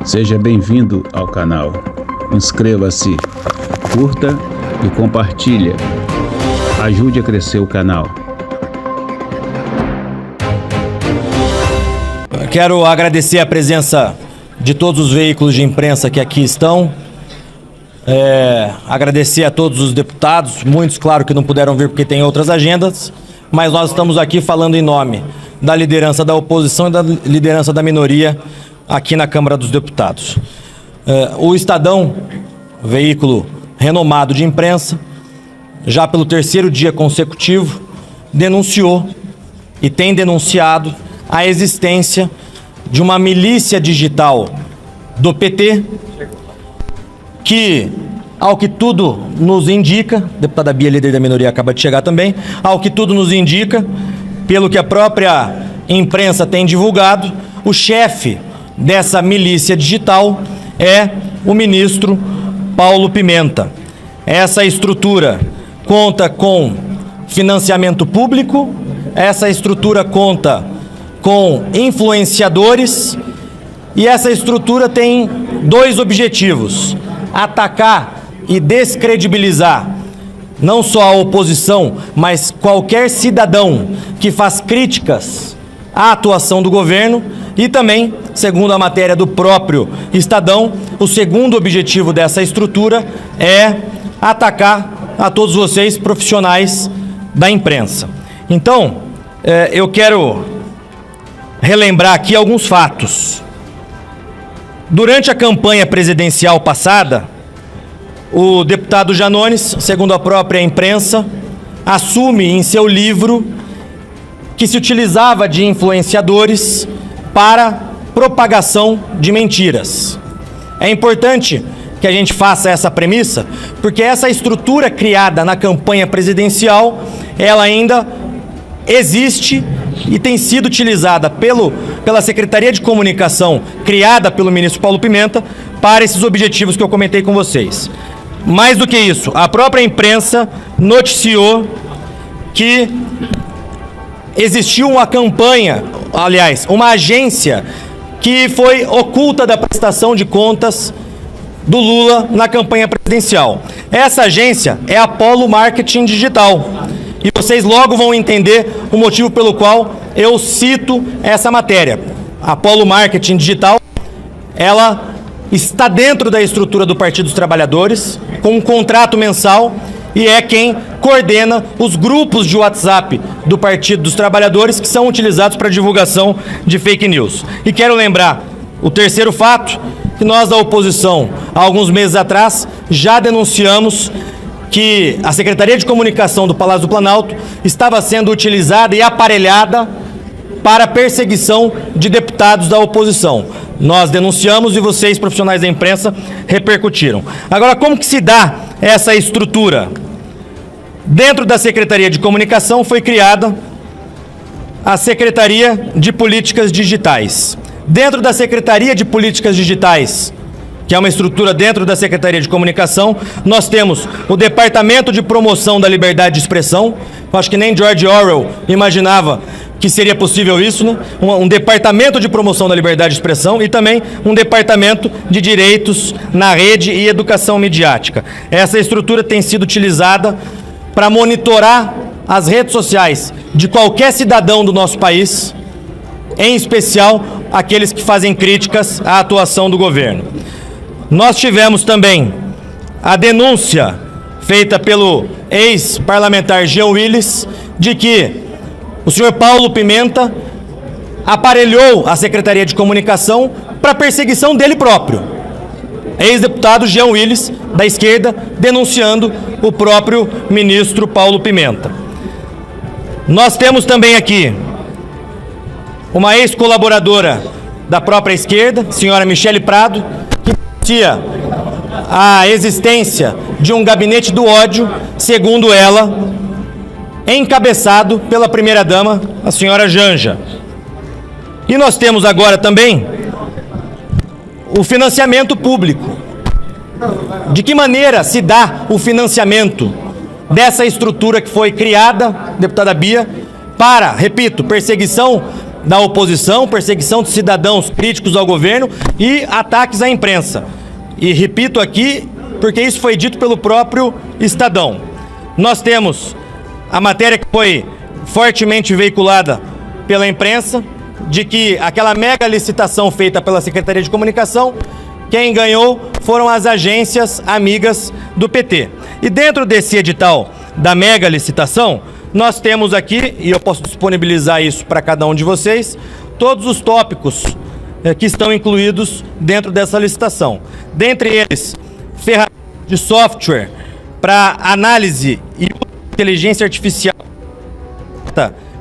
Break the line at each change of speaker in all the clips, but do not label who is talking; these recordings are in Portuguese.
Seja bem-vindo ao canal. Inscreva-se, curta e compartilha. Ajude a crescer o canal.
Quero agradecer a presença de todos os veículos de imprensa que aqui estão. Agradecer a todos os deputados, muitos, claro, que não puderam vir porque tem outras agendas, mas nós estamos aqui falando em nome da liderança da oposição e da liderança da minoria aqui na Câmara dos Deputados. O Estadão, veículo renomado de imprensa, já pelo terceiro dia consecutivo, denunciou e tem denunciado a existência de uma milícia digital do PT que, ao que tudo nos indica, a deputada Bia, líder da minoria, acaba de chegar também, ao que tudo nos indica, pelo que a própria imprensa tem divulgado, o chefe dessa milícia digital é o ministro Paulo Pimenta. Essa estrutura conta com financiamento público, essa estrutura conta com influenciadores e essa estrutura tem dois objetivos: atacar e descredibilizar não só a oposição, mas qualquer cidadão que faz críticas à atuação do governo. E também, segundo a matéria do próprio Estadão, o segundo objetivo dessa estrutura é atacar a todos vocês, profissionais da imprensa. Então, eu quero relembrar aqui alguns fatos. Durante a campanha presidencial passada, o deputado Janones, segundo a própria imprensa, assume em seu livro que se utilizava de influenciadores para propagação de mentiras. É importante que a gente faça essa premissa, porque essa estrutura criada na campanha presidencial, ela ainda existe e tem sido utilizada pela Secretaria de Comunicação, criada pelo ministro Paulo Pimenta, para esses objetivos que eu comentei com vocês. Mais do que isso, a própria imprensa noticiou que existiu uma campanha, aliás, uma agência que foi oculta da prestação de contas do Lula na campanha presidencial. Essa agência é a Polo Marketing Digital. E vocês logo vão entender o motivo pelo qual eu cito essa matéria. A Polo Marketing Digital, ela está dentro da estrutura do Partido dos Trabalhadores, com um contrato mensal, e é quem coordena os grupos de WhatsApp do Partido dos Trabalhadores que são utilizados para divulgação de fake news. E quero lembrar o terceiro fato, que nós da oposição, há alguns meses atrás, já denunciamos que a Secretaria de Comunicação do Palácio do Planalto estava sendo utilizada e aparelhada para perseguição de deputados da oposição. Nós denunciamos e vocês, profissionais da imprensa, repercutiram. Agora, como que se dá essa estrutura? Dentro da Secretaria de Comunicação foi criada a Secretaria de Políticas Digitais. Dentro da Secretaria de Políticas Digitais, que é uma estrutura dentro da Secretaria de Comunicação, nós temos o Departamento de Promoção da Liberdade de Expressão. Eu acho que nem George Orwell imaginava que seria possível isso, né? Um departamento de promoção da liberdade de expressão e também um departamento de direitos na rede e educação midiática. Essa estrutura tem sido utilizada para monitorar as redes sociais de qualquer cidadão do nosso país, em especial aqueles que fazem críticas à atuação do governo. Nós tivemos também a denúncia feita pelo ex-parlamentar Jean Willis de que o senhor Paulo Pimenta aparelhou a Secretaria de Comunicação para perseguição dele próprio. Ex-deputado Jean Willis, da esquerda, denunciando o próprio ministro Paulo Pimenta. Nós temos também aqui uma ex-colaboradora da própria esquerda, senhora Michele Prado, que denuncia a existência de um gabinete do ódio, segundo ela, encabeçado pela primeira-dama, a senhora Janja. E nós temos agora também o financiamento público. De que maneira se dá o financiamento dessa estrutura que foi criada, deputada Bia, para, repito, perseguição da oposição, perseguição de cidadãos críticos ao governo e ataques à imprensa. E repito aqui, porque isso foi dito pelo próprio Estadão. Nós temos a matéria que foi fortemente veiculada pela imprensa, de que aquela mega licitação feita pela Secretaria de Comunicação, quem ganhou foram as agências amigas do PT. E dentro desse edital da mega licitação, nós temos aqui, e eu posso disponibilizar isso para cada um de vocês, todos os tópicos que estão incluídos dentro dessa licitação. Dentre eles, ferramentas de software para análise e inteligência artificial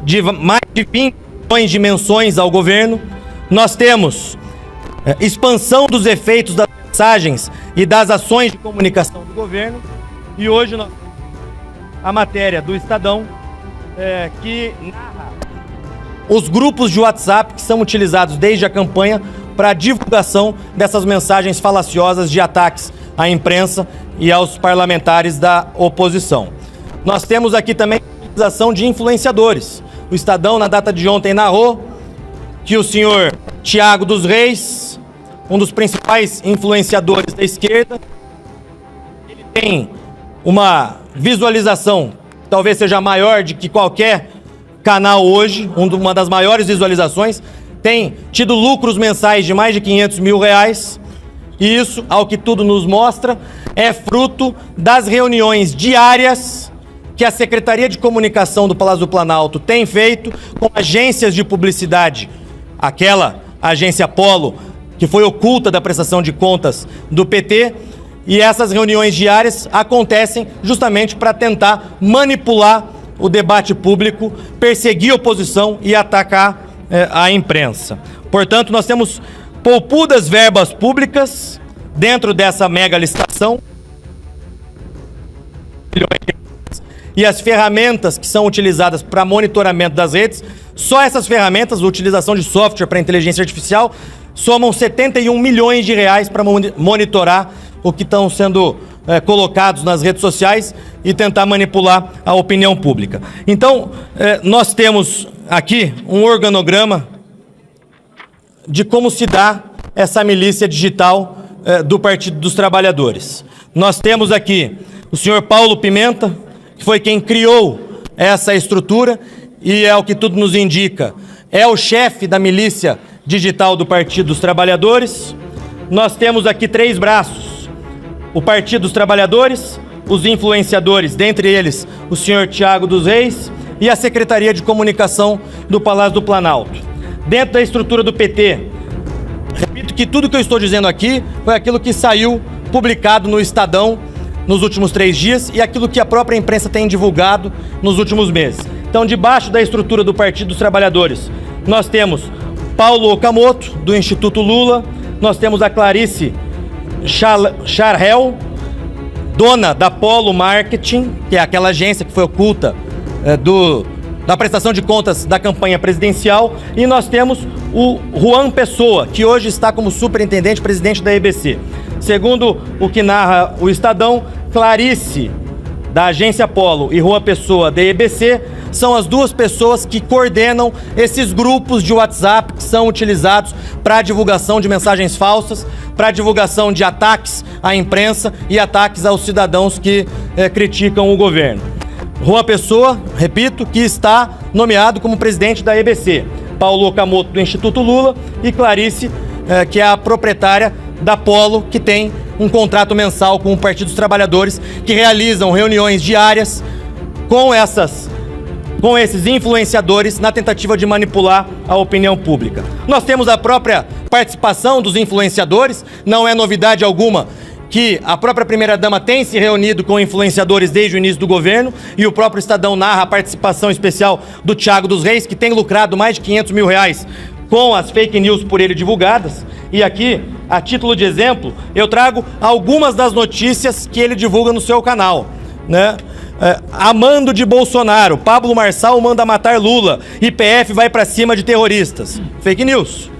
de mais de 20 milhões de menções ao governo. Nós temos expansão dos efeitos das mensagens e das ações de comunicação do governo. E hoje nós temos a matéria do Estadão que narra os grupos de WhatsApp que são utilizados desde a campanha para a divulgação dessas mensagens falaciosas de ataques à imprensa e aos parlamentares da oposição. Nós temos aqui também a utilização de influenciadores. O Estadão, na data de ontem, narrou que o senhor Thiago dos Reis, um dos principais influenciadores da esquerda, ele tem uma visualização, talvez seja maior de que qualquer canal hoje, uma das maiores visualizações, tem tido lucros mensais de mais de 500 mil reais, e isso, ao que tudo nos mostra, é fruto das reuniões diárias que a Secretaria de Comunicação do Palácio do Planalto tem feito com agências de publicidade, aquela agência Polo, que foi oculta da prestação de contas do PT, e essas reuniões diárias acontecem justamente para tentar manipular o debate público, perseguir a oposição e atacar a imprensa. Portanto, nós temos poupudas verbas públicas dentro dessa mega licitação, e as ferramentas que são utilizadas para monitoramento das redes, só essas ferramentas, a utilização de software para inteligência artificial, somam 71 milhões de reais para monitorar o que estão sendo colocados nas redes sociais e tentar manipular a opinião pública. Então, nós temos aqui um organograma de como se dá essa milícia digital do Partido dos Trabalhadores. Nós temos aqui o senhor Paulo Pimenta, que foi quem criou essa estrutura e, ao que tudo nos indica, é o chefe da milícia digital do Partido dos Trabalhadores. Nós temos aqui 3 braços: o Partido dos Trabalhadores, os influenciadores, dentre eles o senhor Thiago dos Reis, e a Secretaria de Comunicação do Palácio do Planalto. Dentro da estrutura do PT, repito que tudo que eu estou dizendo aqui foi aquilo que saiu publicado no Estadão nos últimos 3 dias e aquilo que a própria imprensa tem divulgado nos últimos meses. Então, debaixo da estrutura do Partido dos Trabalhadores, nós temos Paulo Okamoto, do Instituto Lula, nós temos a Clarice Charhel, dona da Polo Marketing, que é aquela agência que foi oculta da prestação de contas da campanha presidencial, e nós temos o Juan Pessoa, que hoje está como superintendente presidente da EBC. Segundo o que narra o Estadão, Clarice, da agência Polo, e Juan Pessoa, da EBC, são as 2 pessoas que coordenam esses grupos de WhatsApp que são utilizados para a divulgação de mensagens falsas, para a divulgação de ataques à imprensa e ataques aos cidadãos que criticam o governo. Juan Pessoa, repito, que está nomeado como presidente da EBC. Paulo Okamoto, do Instituto Lula, e Clarice, que é a proprietária da Polo, que tem um contrato mensal com o Partido dos Trabalhadores, que realizam reuniões diárias com esses influenciadores na tentativa de manipular a opinião pública. Nós temos a própria participação dos influenciadores, não é novidade alguma que a própria primeira-dama tem se reunido com influenciadores desde o início do governo, e o próprio Estadão narra a participação especial do Thiago dos Reis, que tem lucrado mais de 500 mil reais com as fake news por ele divulgadas. E aqui, a título de exemplo, eu trago algumas das notícias que ele divulga no seu canal, né? Amando de Bolsonaro, Pablo Marçal manda matar Lula, IPF vai pra cima de terroristas. Fake news.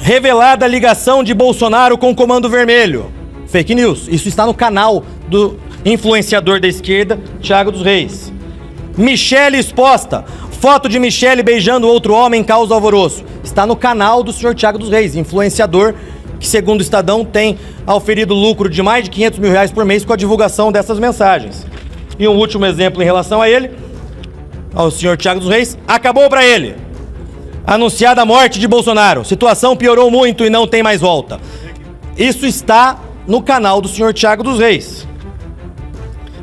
Revelada a ligação de Bolsonaro com o Comando Vermelho. Fake news. Isso está no canal do influenciador da esquerda, Thiago dos Reis. Michele exposta. Foto de Michele beijando outro homem causa alvoroço. Está no canal do senhor Thiago dos Reis, influenciador que, segundo o Estadão, tem auferido lucro de mais de R$500 mil por mês com a divulgação dessas mensagens. E um último exemplo em relação a ele, ao senhor Thiago dos Reis, acabou para ele. Anunciada a morte de Bolsonaro. Situação piorou muito e não tem mais volta. Isso está no canal do senhor Thiago dos Reis.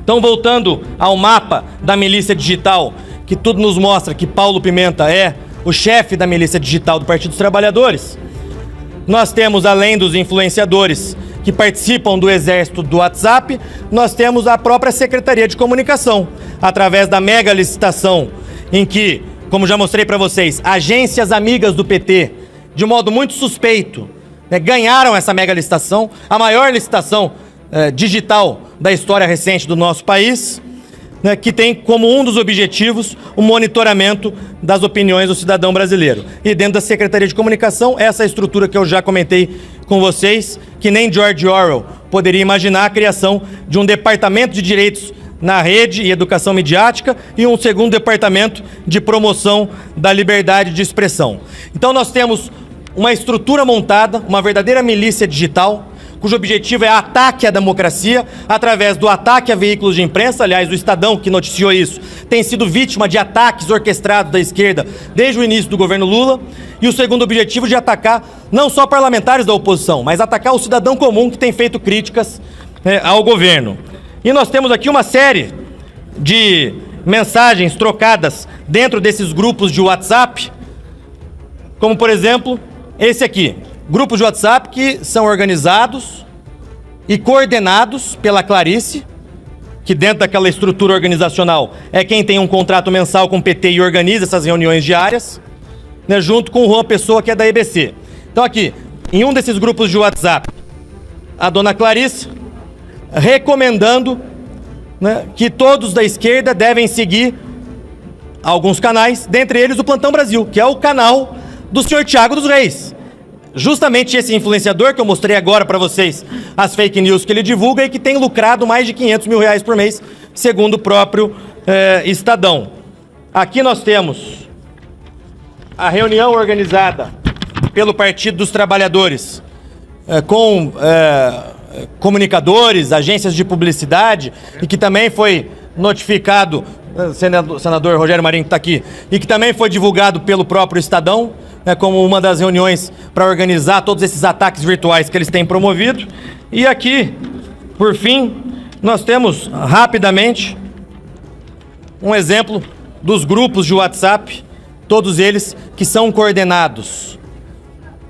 Então, voltando ao mapa da milícia digital, que tudo nos mostra que Paulo Pimenta é o chefe da milícia digital do Partido dos Trabalhadores, nós temos, além dos influenciadores que participam do exército do WhatsApp, nós temos a própria Secretaria de Comunicação, através da mega licitação, em que, como já mostrei para vocês, agências amigas do PT, de modo muito suspeito, ganharam essa mega licitação, a maior licitação digital da história recente do nosso país, que tem como um dos objetivos o monitoramento das opiniões do cidadão brasileiro. E dentro da Secretaria de Comunicação, essa estrutura que eu já comentei com vocês, que nem George Orwell poderia imaginar a criação de um departamento de direitos na rede e educação midiática e um segundo departamento de promoção da liberdade de expressão. Então nós temos uma estrutura montada, uma verdadeira milícia digital, cujo objetivo é ataque à democracia através do ataque a veículos de imprensa. Aliás, o Estadão, que noticiou isso, tem sido vítima de ataques orquestrados da esquerda desde o início do governo Lula. E o segundo objetivo de atacar não só parlamentares da oposição, mas atacar o cidadão comum que tem feito críticas ao governo. E nós temos aqui uma série de mensagens trocadas dentro desses grupos de WhatsApp, como, por exemplo, esse aqui. Grupos de WhatsApp que são organizados e coordenados pela Clarice, que dentro daquela estrutura organizacional é quem tem um contrato mensal com o PT e organiza essas reuniões diárias, junto com o Juan Pessoa, que é da EBC. Então aqui, em um desses grupos de WhatsApp, a dona Clarice recomendando que todos da esquerda devem seguir alguns canais, dentre eles o Plantão Brasil, que é o canal do senhor Thiago dos Reis. Justamente esse influenciador que eu mostrei agora para vocês, as fake news que ele divulga e que tem lucrado mais de R$500 mil por mês, segundo o próprio Estadão. Aqui nós temos a reunião organizada pelo Partido dos Trabalhadores com comunicadores, agências de publicidade, e que também foi notificado, senador Rogério Marinho que está aqui, e que também foi divulgado pelo próprio Estadão, como uma das reuniões para organizar todos esses ataques virtuais que eles têm promovido. E aqui, por fim, nós temos rapidamente um exemplo dos grupos de WhatsApp, todos eles que são coordenados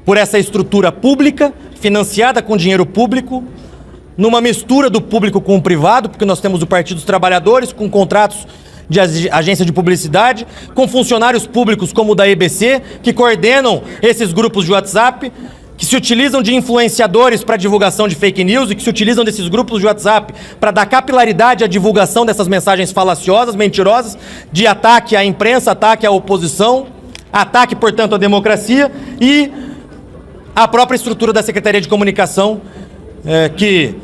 por essa estrutura pública, financiada com dinheiro público, numa mistura do público com o privado, porque nós temos o Partido dos Trabalhadores com contratos de agência de publicidade, com funcionários públicos como o da EBC, que coordenam esses grupos de WhatsApp, que se utilizam de influenciadores para divulgação de fake news e que se utilizam desses grupos de WhatsApp para dar capilaridade à divulgação dessas mensagens falaciosas, mentirosas, de ataque à imprensa, ataque à oposição, ataque, portanto, à democracia, e a própria estrutura da Secretaria de Comunicação, que,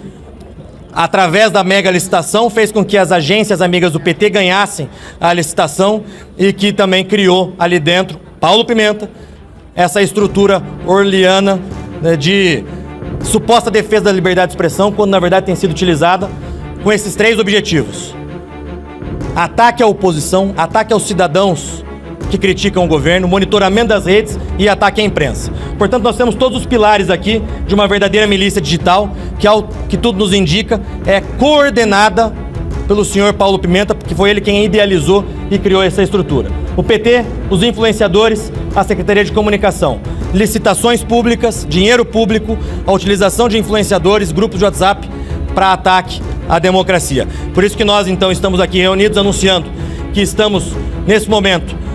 através da mega licitação, fez com que as agências amigas do PT ganhassem a licitação e que também criou ali dentro, Paulo Pimenta, essa estrutura orwelliana de suposta defesa da liberdade de expressão, quando na verdade tem sido utilizada com esses três objetivos: ataque à oposição, ataque aos cidadãos que criticam o governo, monitoramento das redes e ataque à imprensa. Portanto, nós temos todos os pilares aqui de uma verdadeira milícia digital, que, ao que tudo nos indica, é coordenada pelo senhor Paulo Pimenta, porque foi ele quem idealizou e criou essa estrutura. O PT, os influenciadores, a Secretaria de Comunicação, licitações públicas, dinheiro público, a utilização de influenciadores, grupos de WhatsApp para ataque à democracia. Por isso que nós, então, estamos aqui reunidos anunciando que estamos, nesse momento,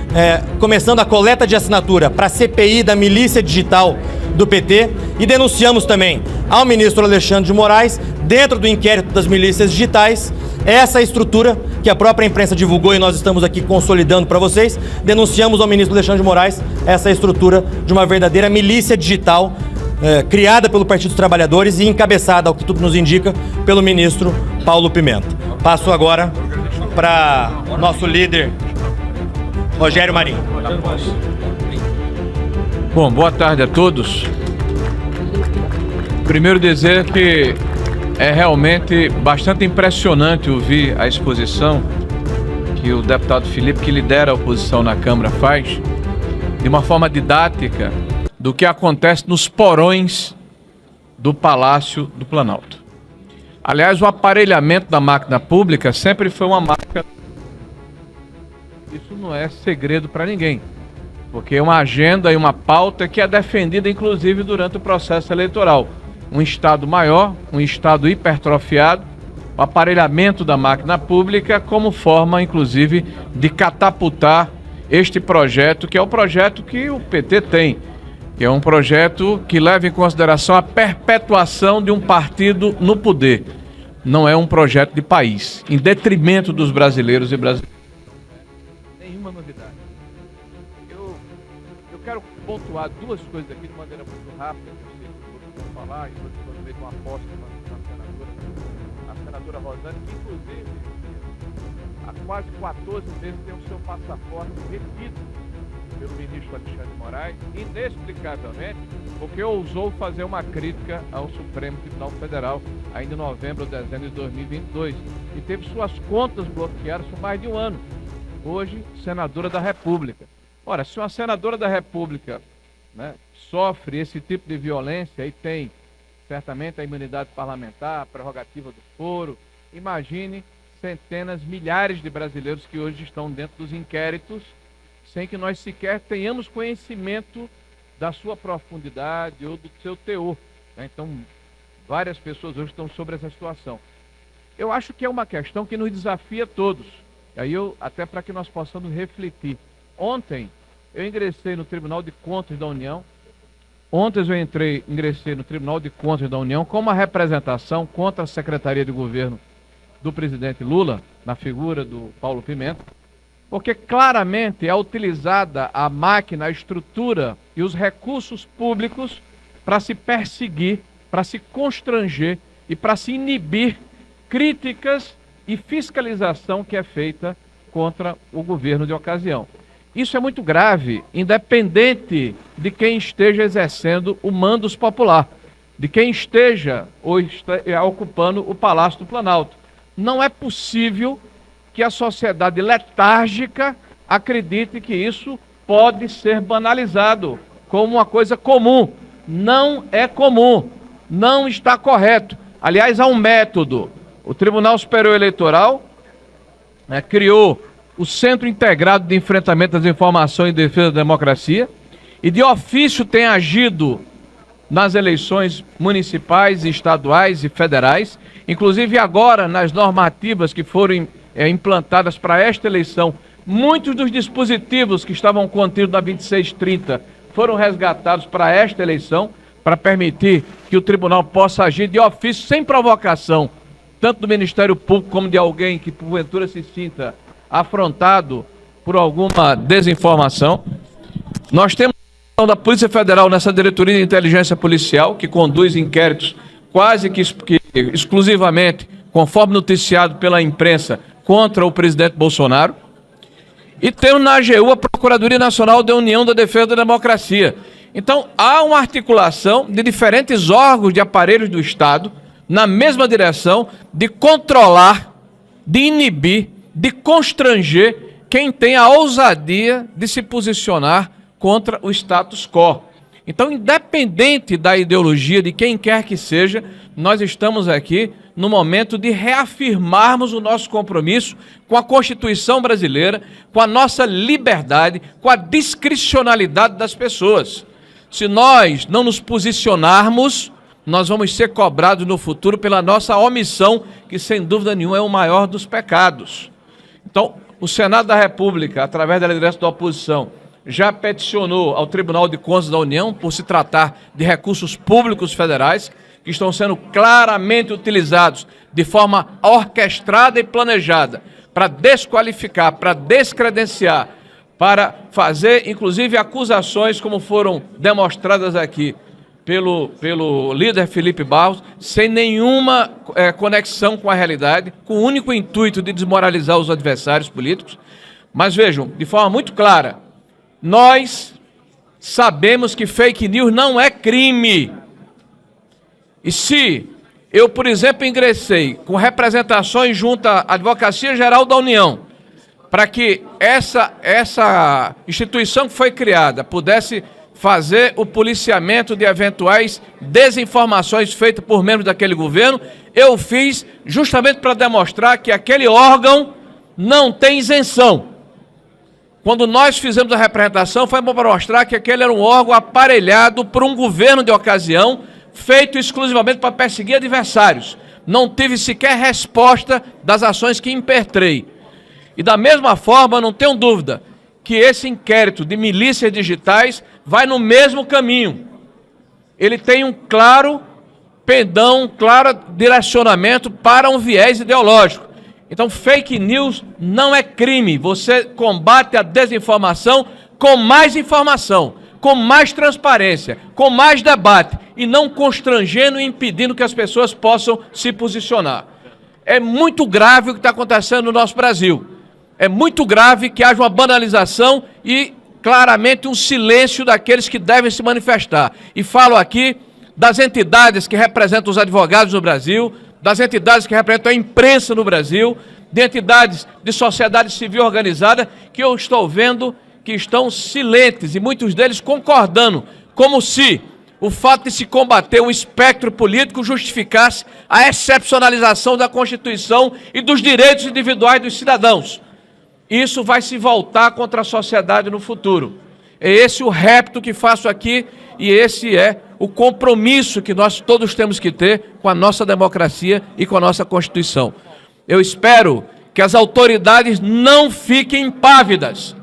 começando a coleta de assinatura para a CPI da milícia digital do PT, e denunciamos também ao ministro Alexandre de Moraes, dentro do inquérito das milícias digitais, essa estrutura que a própria imprensa divulgou e nós estamos aqui consolidando para vocês. Denunciamos ao ministro Alexandre de Moraes essa estrutura de uma verdadeira milícia digital criada pelo Partido dos Trabalhadores e encabeçada, ao que tudo nos indica, pelo ministro Paulo Pimenta. Passo agora para nosso líder Rogério Marinho.
Bom, boa tarde a todos. Primeiro dizer que é realmente bastante impressionante ouvir a exposição que o deputado Felipe, que lidera a oposição na Câmara, faz, de uma forma didática, do que acontece nos porões do Palácio do Planalto. Aliás, o aparelhamento da máquina pública sempre foi uma marca. Isso não é segredo para ninguém, porque é uma agenda e uma pauta que é defendida, inclusive, durante o processo eleitoral. Um Estado maior, um Estado hipertrofiado, o aparelhamento da máquina pública como forma, inclusive, de catapultar este projeto, que é o projeto que o PT tem, que é um projeto que leva em consideração a perpetuação de um partido no poder. Não é um projeto de país, em detrimento dos brasileiros e brasileiras. Nenhuma novidade. Eu quero pontuar duas coisas aqui de maneira muito rápida, que eu sei que eu vou falar, e eu estou no meio de uma aposta com a senadora Rosane, que inclusive há quase 14 meses tem o seu passaporte retido pelo ministro Alexandre Moraes, inexplicavelmente, porque ousou fazer uma crítica ao Supremo Tribunal Federal ainda em novembro ou dezembro de 2022 e teve suas contas bloqueadas por mais de um ano. Hoje, senadora da República. Ora, se uma senadora da República, né, sofre esse tipo de violência e tem certamente a imunidade parlamentar, a prerrogativa do foro, imagine centenas, milhares de brasileiros que hoje estão dentro dos inquéritos sem que nós sequer tenhamos conhecimento da sua profundidade ou do seu teor, né? Então, várias pessoas hoje estão sobre essa situação. Eu acho que é uma questão que nos desafia todos. E aí até para que nós possamos refletir. Ontem, eu ingressei no Tribunal de Contas da União. Ontem eu ingressei no Tribunal de Contas da União com uma representação contra a Secretaria de Governo do presidente Lula, na figura do Paulo Pimenta, porque claramente é utilizada a máquina, a estrutura e os recursos públicos para se perseguir, para se constranger e para se inibir críticas e fiscalização que é feita contra o governo de ocasião. Isso é muito grave, independente de quem esteja exercendo o mandos popular, de quem esteja ou ocupando o Palácio do Planalto. Não é possível que a sociedade letárgica acredite que isso pode ser banalizado como uma coisa comum. Não é comum, não está correto. Aliás, há um método. O Tribunal Superior Eleitoral criou o Centro Integrado de Enfrentamento das Informações e Defesa da Democracia e de ofício tem agido nas eleições municipais, estaduais e federais, inclusive agora nas normativas que foram implantadas para esta eleição. Muitos dos dispositivos que estavam contidos na 2630 foram resgatados para esta eleição, para permitir que o tribunal possa agir de ofício sem provocação, tanto do Ministério Público como de alguém que porventura se sinta afrontado por alguma desinformação. Nós temos a da Polícia Federal nessa diretoria de inteligência policial, que conduz inquéritos quase que exclusivamente, conforme noticiado pela imprensa, contra o presidente Bolsonaro. E temos na AGU a Procuradoria Nacional da União da Defesa da Democracia. Então, há uma articulação de diferentes órgãos de aparelhos do Estado na mesma direção de controlar, de inibir, de constranger quem tem a ousadia de se posicionar contra o status quo. Então, independente da ideologia de quem quer que seja, nós estamos aqui no momento de reafirmarmos o nosso compromisso com a Constituição brasileira, com a nossa liberdade, com a discricionalidade das pessoas. Se nós não nos posicionarmos, nós vamos ser cobrados no futuro pela nossa omissão, que sem dúvida nenhuma é o maior dos pecados. Então, o Senado da República, através da liderança da oposição, já peticionou ao Tribunal de Contas da União, por se tratar de recursos públicos federais, que estão sendo claramente utilizados de forma orquestrada e planejada para desqualificar, para descredenciar, para fazer, inclusive, acusações como foram demonstradas aqui pelo líder Felipe Barros, sem nenhuma conexão com a realidade, com o único intuito de desmoralizar os adversários políticos. Mas vejam, de forma muito clara, nós sabemos que fake news não é crime. E se eu, por exemplo, ingressei com representações junto à Advocacia Geral da União, para que essa instituição que foi criada pudesse fazer o policiamento de eventuais desinformações feitas por membros daquele governo, eu fiz justamente para demonstrar que aquele órgão não tem isenção. Quando nós fizemos a representação, foi para mostrar que aquele era um órgão aparelhado por um governo de ocasião, feito exclusivamente para perseguir adversários. Não tive sequer resposta das ações que impetrei. E da mesma forma, não tenho dúvida que esse inquérito de milícias digitais vai no mesmo caminho. Ele tem um claro pendão, um claro direcionamento para um viés ideológico. Então, fake news não é crime. Você combate a desinformação com mais informação, com mais transparência, com mais debate, e não constrangendo e impedindo que as pessoas possam se posicionar. É muito grave o que está acontecendo no nosso Brasil. É muito grave que haja uma banalização e, claramente, um silêncio daqueles que devem se manifestar. E falo aqui das entidades que representam os advogados no Brasil, das entidades que representam a imprensa no Brasil, de entidades de sociedade civil organizada, que eu estou vendo que estão silentes, e muitos deles concordando, como se o fato de se combater um espectro político justificasse a excepcionalização da Constituição e dos direitos individuais dos cidadãos. Isso vai se voltar contra a sociedade no futuro. É esse o repto que faço aqui, e esse é o compromisso que nós todos temos que ter com a nossa democracia e com a nossa Constituição. Eu espero que as autoridades não fiquem impávidas,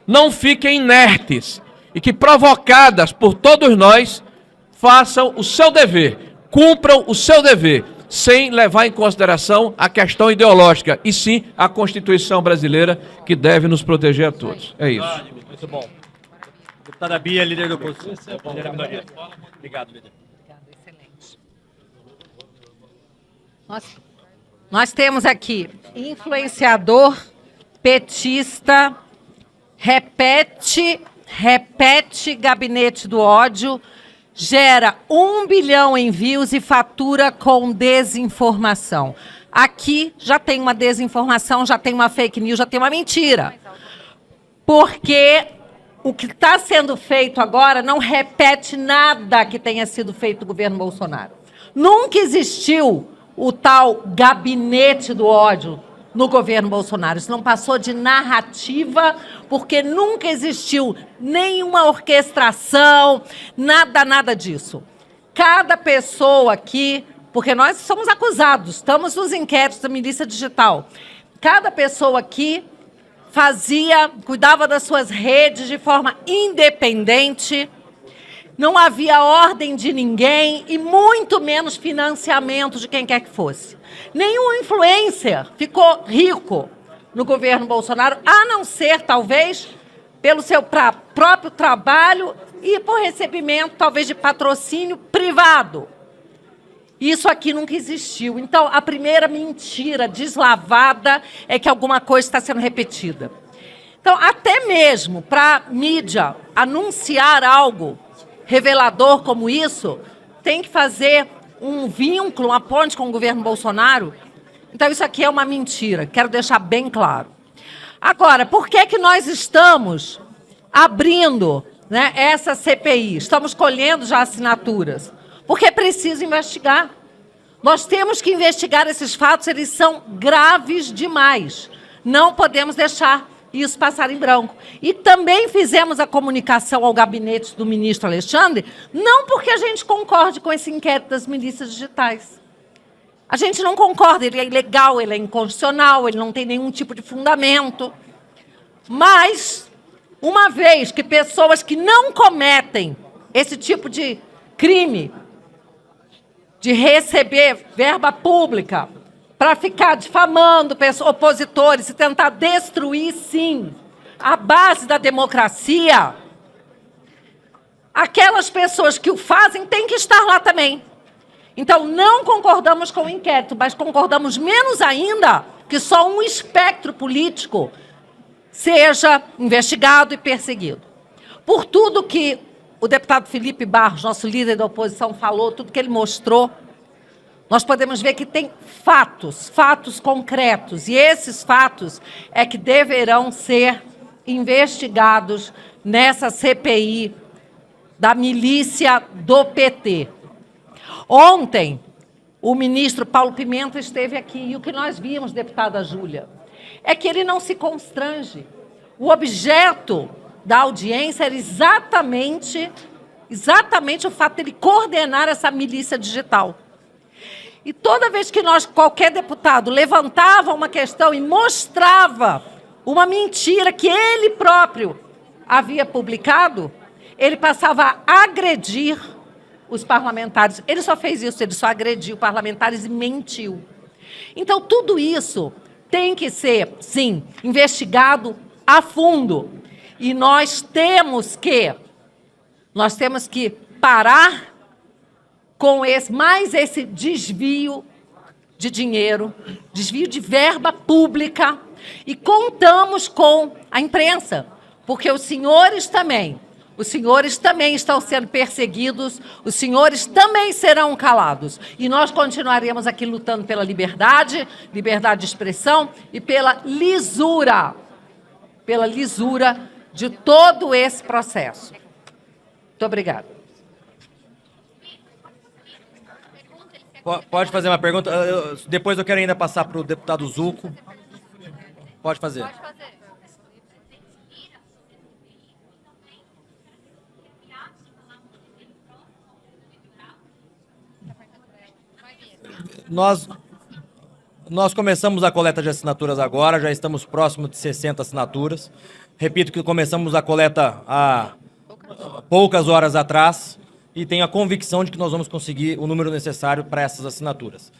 não fiquem inertes, e que, provocadas por todos nós, façam o seu dever, cumpram o seu dever, sem levar em consideração a questão ideológica, e sim a Constituição brasileira, que deve nos proteger a todos. É isso.
Muito bom. Deputada Bia, líder da oposição. Obrigado, líder.
Excelente. Nós temos aqui influenciador, petista, repete gabinete do ódio, gera 1 bilhão em views e fatura com desinformação. Aqui já tem uma desinformação, já tem uma fake news, já tem uma mentira. Porque o que está sendo feito agora não repete nada que tenha sido feito no governo Bolsonaro. Nunca existiu o tal gabinete do ódio no governo Bolsonaro. Isso não passou de narrativa, porque nunca existiu nenhuma orquestração, nada disso. Cada pessoa aqui, porque nós somos acusados, estamos nos inquéritos da milícia digital, cada pessoa aqui cuidava das suas redes de forma independente, não havia ordem de ninguém e muito menos financiamento de quem quer que fosse. Nenhum influencer ficou rico no governo Bolsonaro, a não ser, talvez, pelo seu próprio trabalho e por recebimento, talvez, de patrocínio privado. Isso aqui nunca existiu. Então, a primeira mentira deslavada é que alguma coisa está sendo repetida. Então, até mesmo para a mídia anunciar algo revelador como isso, tem que fazer um vínculo, uma ponte com o governo Bolsonaro. Então, isso aqui é uma mentira, quero deixar bem claro. Agora, por que nós estamos abrindo, né, essa CPI? Estamos colhendo já assinaturas. Porque é preciso investigar. Nós temos que investigar esses fatos, eles são graves demais. Não podemos deixar isso passar em branco. E também fizemos a comunicação ao gabinete do ministro Alexandre, não porque a gente concorde com esse inquérito das milícias digitais. A gente não concorda, ele é ilegal, ele é inconstitucional, ele não tem nenhum tipo de fundamento. Mas, uma vez que pessoas que não cometem esse tipo de crime, de receber verba pública para ficar difamando opositores e tentar destruir, sim, a base da democracia, aquelas pessoas que o fazem têm que estar lá também. Então, não concordamos com o inquérito, mas concordamos menos ainda que só um espectro político seja investigado e perseguido. Por tudo que o deputado Felipe Barros, nosso líder da oposição, falou, tudo que ele mostrou, nós podemos ver que tem fatos concretos, e esses fatos é que deverão ser investigados nessa CPI da milícia do PT. Ontem, o ministro Paulo Pimenta esteve aqui, e o que nós vimos, deputada Júlia, é que ele não se constrange. O objeto da audiência era exatamente o fato de ele coordenar essa milícia digital. E toda vez que qualquer deputado levantava uma questão e mostrava uma mentira que ele próprio havia publicado, ele passava a agredir os parlamentares. Ele só fez isso, ele só agrediu parlamentares e mentiu. Então, tudo isso tem que ser, sim, investigado a fundo. E nós temos que parar com esse desvio de dinheiro, desvio de verba pública, e contamos com a imprensa, porque os senhores também estão sendo perseguidos, os senhores também serão calados. E nós continuaremos aqui lutando pela liberdade de expressão e pela lisura de todo esse processo. Muito obrigada.
Pode fazer uma pergunta. Depois eu quero ainda passar para o deputado Zucco. Pode fazer. Nós começamos a coleta de assinaturas agora, já estamos próximos de 60 assinaturas. Repito que começamos a coleta há poucas horas atrás e tenho a convicção de que nós vamos conseguir o número necessário para essas assinaturas.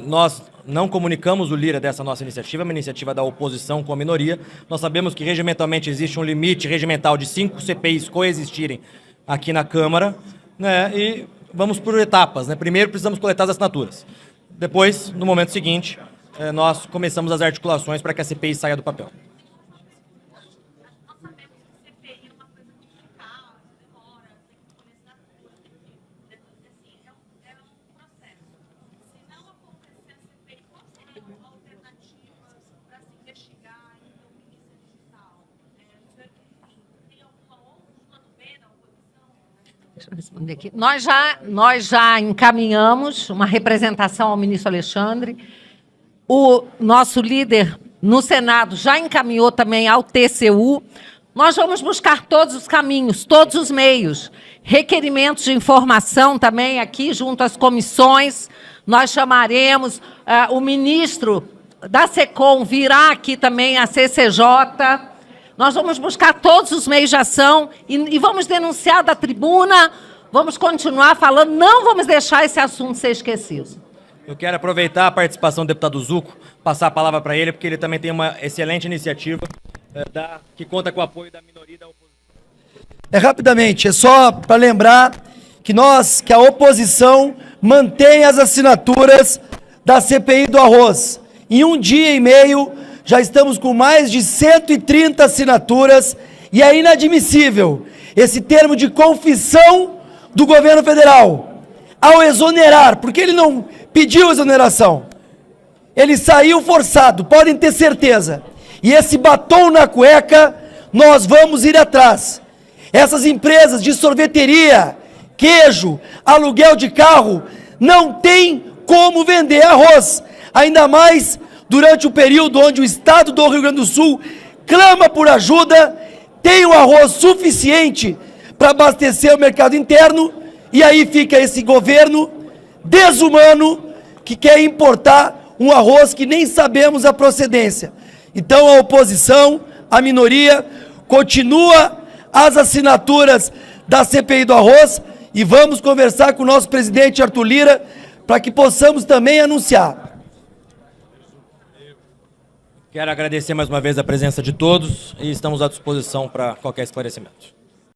Nós não comunicamos o Lira dessa nossa iniciativa, é uma iniciativa da oposição com a minoria. Nós sabemos que regimentalmente existe um limite regimental de 5 CPIs coexistirem aqui na Câmara, né, e vamos por etapas, né? Primeiro precisamos coletar as assinaturas. Depois, no momento seguinte, nós começamos as articulações para que a CPI saia do papel.
Deixa eu responder aqui. Nós já encaminhamos uma representação ao ministro Alexandre. O nosso líder no Senado já encaminhou também ao TCU. Nós vamos buscar todos os caminhos, todos os meios. Requerimentos de informação também aqui junto às comissões. Nós chamaremos, o ministro da SECOM virá aqui também, a CCJ. Nós vamos buscar todos os meios de ação e vamos denunciar da tribuna, vamos continuar falando, não vamos deixar esse assunto ser esquecido.
Eu quero aproveitar a participação do deputado Zucco, passar a palavra para ele, porque ele também tem uma excelente iniciativa que conta com o apoio da minoria e da oposição.
Rapidamente, é só para lembrar que a oposição mantém as assinaturas da CPI do arroz. Em 1 dia e meio, já estamos com mais de 130 assinaturas e é inadmissível esse termo de confissão do governo federal ao exonerar, porque ele não pediu exoneração, ele saiu forçado, podem ter certeza. E esse batom na cueca, nós vamos ir atrás. Essas empresas de sorveteria, queijo, aluguel de carro, não tem como vender arroz, ainda mais durante o período onde o estado do Rio Grande do Sul clama por ajuda, tem o arroz suficiente para abastecer o mercado interno, e aí fica esse governo desumano que quer importar um arroz que nem sabemos a procedência. Então a oposição, a minoria, continua as assinaturas da CPI do arroz e vamos conversar com o nosso presidente Arthur Lira para que possamos também anunciar.
Quero agradecer mais uma vez a presença de todos e estamos à disposição para qualquer esclarecimento.